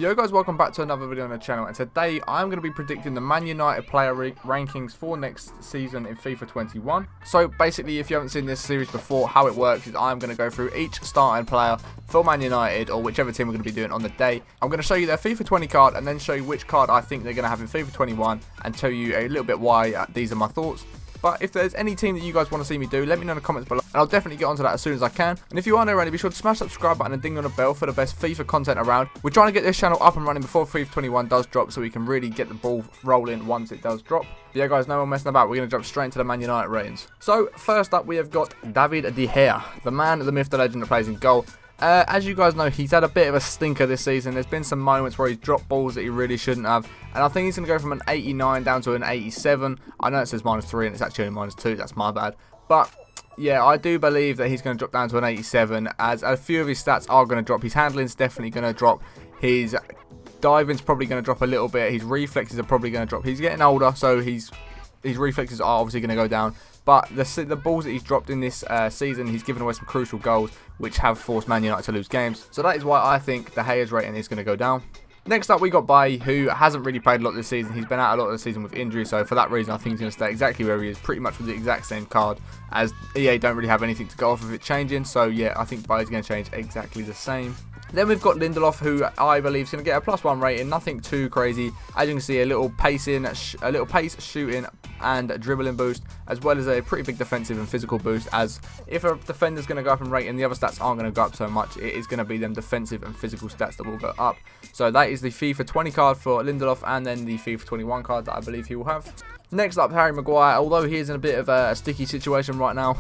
Yo guys, welcome back to another video on the channel, and today I'm going to be predicting the Man United player rankings for next season in FIFA 21. So basically, if you haven't seen this series before, how it works is I'm going to go through each starting player for Man United, or whichever team we're going to be doing on the day. I'm going to show you their FIFA 20 card and then show you which card I think they're going to have in FIFA 21 and tell you a little bit why these are my thoughts. But if there's any team that you guys want to see me do, let me know in the comments below, and I'll definitely get onto that as soon as I can. And if you aren't already, be sure to smash that subscribe button and ding on the bell for the best FIFA content around. We're trying to get this channel up and running before FIFA 21 does drop, so we can really get the ball rolling once it does drop. But yeah guys, no more messing about, we're going to jump straight into the Man United ratings. So first up we have got David De Gea, the man, the myth, the legend that plays in goal. As you guys know, he's had a bit of a stinker this season. There's been some moments where he's dropped balls that he really shouldn't have, and I think he's going to go from an 89 down to an 87. I know it says -3 and it's actually only -2, that's my bad. But yeah, I do believe that he's going to drop down to an 87, as a few of his stats are going to drop. His handling's definitely going to drop. His diving's probably going to drop a little bit. His reflexes are probably going to drop. He's getting older, so his reflexes are obviously going to go down. But the balls that he's dropped in this season, he's given away some crucial goals, which have forced Man United to lose games. So that is why I think De Gea's rating is going to go down. Next up, we got Bailly, who hasn't really played a lot this season. He's been out a lot of the season with injury, so for that reason, I think he's going to stay exactly where he is, pretty much with the exact same card, as EA don't really have anything to go off of it changing. So yeah, I think Bailly's going to change exactly the same. Then we've got Lindelof, who I believe is going to get a +1 rating, nothing too crazy. As you can see, a little pace, shooting, and dribbling boost, as well as a pretty big defensive and physical boost. As if a defender's going to go up in rating, the other stats aren't going to go up so much. It is going to be them defensive and physical stats that will go up. So that is the FIFA 20 card for Lindelof, and then the FIFA 21 card that I believe he will have. Next up, Harry Maguire. Although he is in a bit of a sticky situation right now,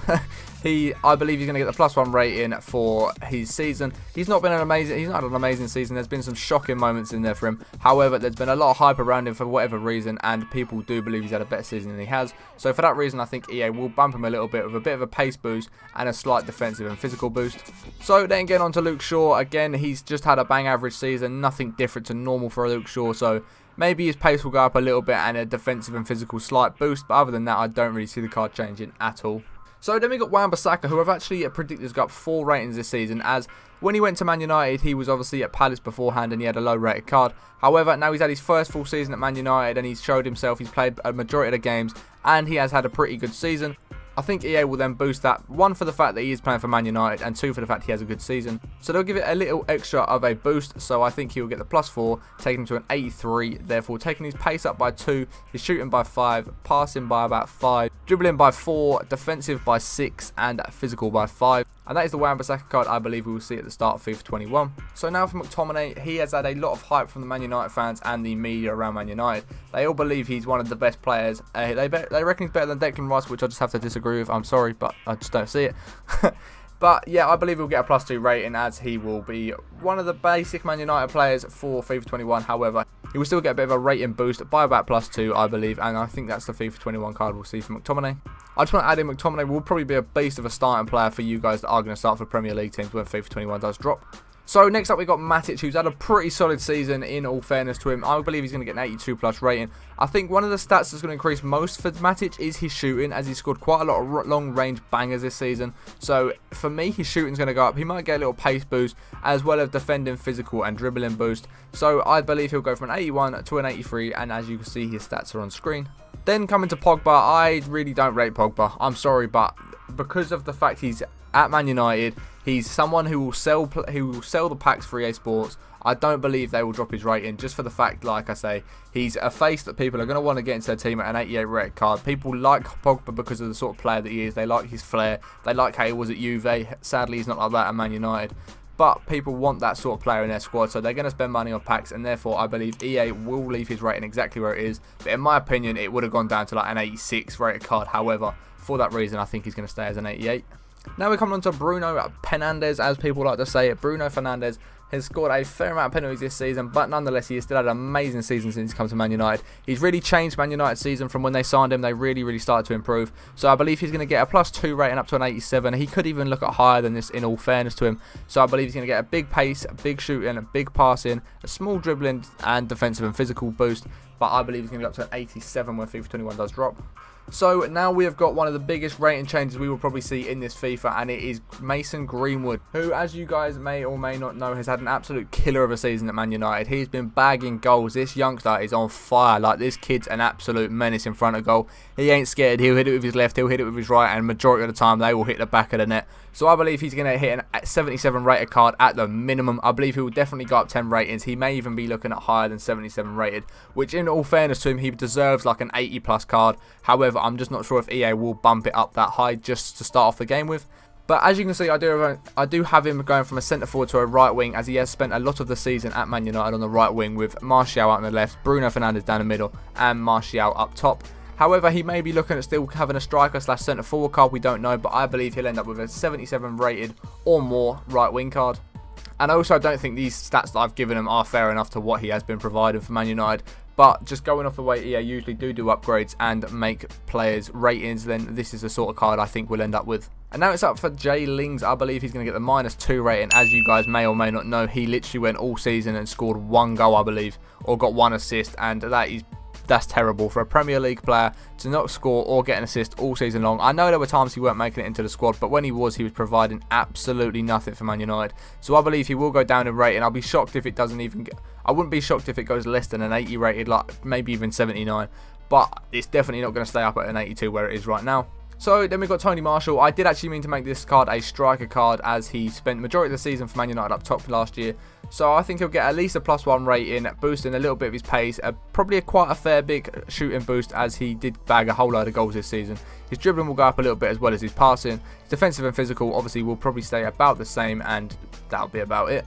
I believe he's going to get the +1 rating for his season. He's not had an amazing season. There's been some shocking moments in there for him. However, there's been a lot of hype around him for whatever reason, and people do believe he's had a better season than he has. So for that reason, I think EA will bump him a little bit with a bit of a pace boost and a slight defensive and physical boost. So then getting on to Luke Shaw. Again, he's just had a bang average season. Nothing different to normal for Luke Shaw. So maybe his pace will go up a little bit and a defensive and physical slight boost. But other than that, I don't really see the card changing at all. So then we got Wamba, who I've actually predicted has got 4 ratings this season, as when he went to Man United, he was obviously at Palace beforehand and he had a low rated card. However, now he's had his first full season at Man United and he's showed himself. He's played a majority of the games and he has had a pretty good season. I think EA will then boost that, 1 for the fact that he is playing for Man United, and 2 for the fact he has a good season. So they'll give it a little extra of a boost, so I think he will get the +4, taking him to an 83, therefore taking his pace up by 2, his shooting by 5, passing by about 5, dribbling by 4, defensive by 6, and physical by 5. And that is the Wamba card I believe we will see at the start of FIFA 21. So now for McTominay, he has had a lot of hype from the Man United fans and the media around Man United. They all believe he's one of the best players. They reckon he's better than Declan Rice, which I just have to disagree with. I'm sorry, but I just don't see it. But yeah, I believe he'll get a +2 rating, as he will be one of the basic Man United players for FIFA 21. However, he will still get a bit of a rating boost by about +2, I believe, and I think that's the FIFA 21 card we'll see for McTominay. I just want to add in, McTominay will probably be a beast of a starting player for you guys that are going to start for Premier League teams when FIFA 21 does drop. So next up we got Matic, who's had a pretty solid season in all fairness to him. I believe he's going to get an 82+ rating. I think one of the stats that's going to increase most for Matic is his shooting, as he's scored quite a lot of long range bangers this season. So for me, his shooting's going to go up. He might get a little pace boost, as well as defending, physical and dribbling boost. So I believe he'll go from an 81 to an 83, and as you can see, his stats are on screen. Then coming to Pogba, I really don't rate Pogba. I'm sorry, but because of the fact he's at Man United, he's someone who will sell the packs for EA Sports. I don't believe they will drop his rating, just for the fact, like I say, he's a face that people are going to want to get into their team at an 88 rated card. People like Pogba because of the sort of player that he is. They like his flair. They like how he was at Juve. Sadly, he's not like that at Man United. But people want that sort of player in their squad, so they're going to spend money on packs, and therefore I believe EA will leave his rating exactly where it is. But in my opinion, it would have gone down to like an 86 rated card. However, for that reason, I think he's going to stay as an 88. Now we're coming on to Bruno Fernandes, as people like to say it. Bruno Fernandes has scored a fair amount of penalties this season, but nonetheless, he has still had an amazing season since he's come to Man United. He's really changed Man United's season from when they signed him. They really started to improve. So I believe he's going to get a +2 rating up to an 87. He could even look at higher than this, in all fairness to him. So I believe he's going to get a big pace, a big shooting, a big passing, a small dribbling and defensive and physical boost. but I believe he's going to be up to an 87 when FIFA 21 does drop. So now we have got one of the biggest rating changes we will probably see in this FIFA, and it is Mason Greenwood, who, as you guys may or may not know, has had an absolute killer of a season at Man United. He's been bagging goals. This youngster is on fire. Like, this kid's an absolute menace in front of goal. He ain't scared. He'll hit it with his left, he'll hit it with his right, and majority of the time they will hit the back of the net. So I believe he's going to hit a 77 rated card at the minimum. I believe he will definitely go up 10 ratings. He may even be looking at higher than 77 rated, which, in all fairness to him, he deserves like an 80 plus card. However, I'm just not sure if EA will bump it up that high just to start off the game with. But as you can see, I do have him going from a centre forward to a right wing, as he has spent a lot of the season at Man United on the right wing, with Martial out on the left, Bruno Fernandes down the middle, and Martial up top. However, he may be looking at still having a striker / centre forward card, we don't know, but I believe he'll end up with a 77 rated or more right wing card. And I also don't think these stats that I've given him are fair enough to what he has been providing for Man United. But just going off the way EA usually do upgrades and make players ratings, then this is the sort of card I think we'll end up with. And now it's up for Jay Lings. I believe he's going to get the -2 rating. As you guys may or may not know, he literally went all season and scored 1 goal, I believe, or got 1 assist, and that's terrible for a Premier League player to not score or get an assist all season long. I know there were times he weren't making it into the squad, but when he was providing absolutely nothing for Man United. So I believe he will go down in rating. I'll be shocked if it doesn't even get... I wouldn't be shocked if it goes less than an 80 rated, like maybe even 79. But it's definitely not going to stay up at an 82 where it is right now. So then we've got Tony Marshall. I did actually mean to make this card a striker card, as he spent the majority of the season for Man United up top last year. So I think he'll get at least a +1 rating, boosting a little bit of his pace, probably quite a fair big shooting boost, as he did bag a whole load of goals this season. His dribbling will go up a little bit as well as his passing. His defensive and physical obviously will probably stay about the same, and that'll be about it.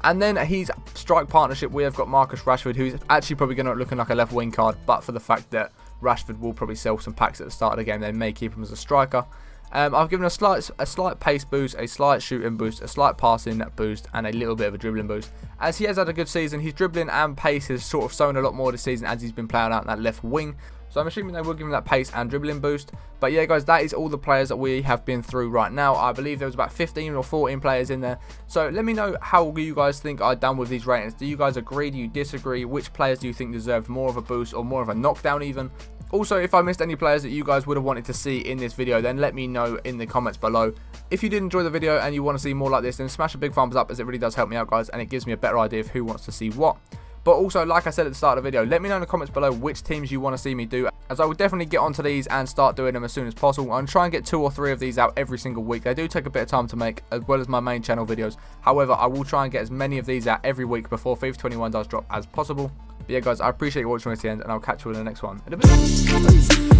And then his strike partnership, we have got Marcus Rashford, who's actually probably going to look like a left wing card, but for the fact that Rashford will probably sell some packs at the start of the game, they may keep him as a striker. I've given a slight pace boost, a slight shooting boost, a slight passing boost, and a little bit of a dribbling boost. As he has had a good season, his dribbling and pace has sort of shown a lot more this season as he's been playing out in that left wing. So I'm assuming they will give him that pace and dribbling boost. But yeah, guys, that is all the players that we have been through right now. I believe there was about 15 or 14 players in there. So let me know how you guys think I've done with these ratings. Do you guys agree? Do you disagree? Which players do you think deserved more of a boost or more of a knockdown even? Also, if I missed any players that you guys would have wanted to see in this video, then let me know in the comments below. If you did enjoy the video and you want to see more like this, then smash a big thumbs up, as it really does help me out, guys, and it gives me a better idea of who wants to see what. But also, like I said at the start of the video, let me know in the comments below which teams you want to see me do, as I will definitely get onto these and start doing them as soon as possible. I'm trying to get 2 or 3 of these out every single week. They do take a bit of time to make, as well as my main channel videos. However, I will try and get as many of these out every week before FIFA 21 does drop as possible. But yeah, guys, I appreciate you watching to the end, and I'll catch you in the next one in a bit.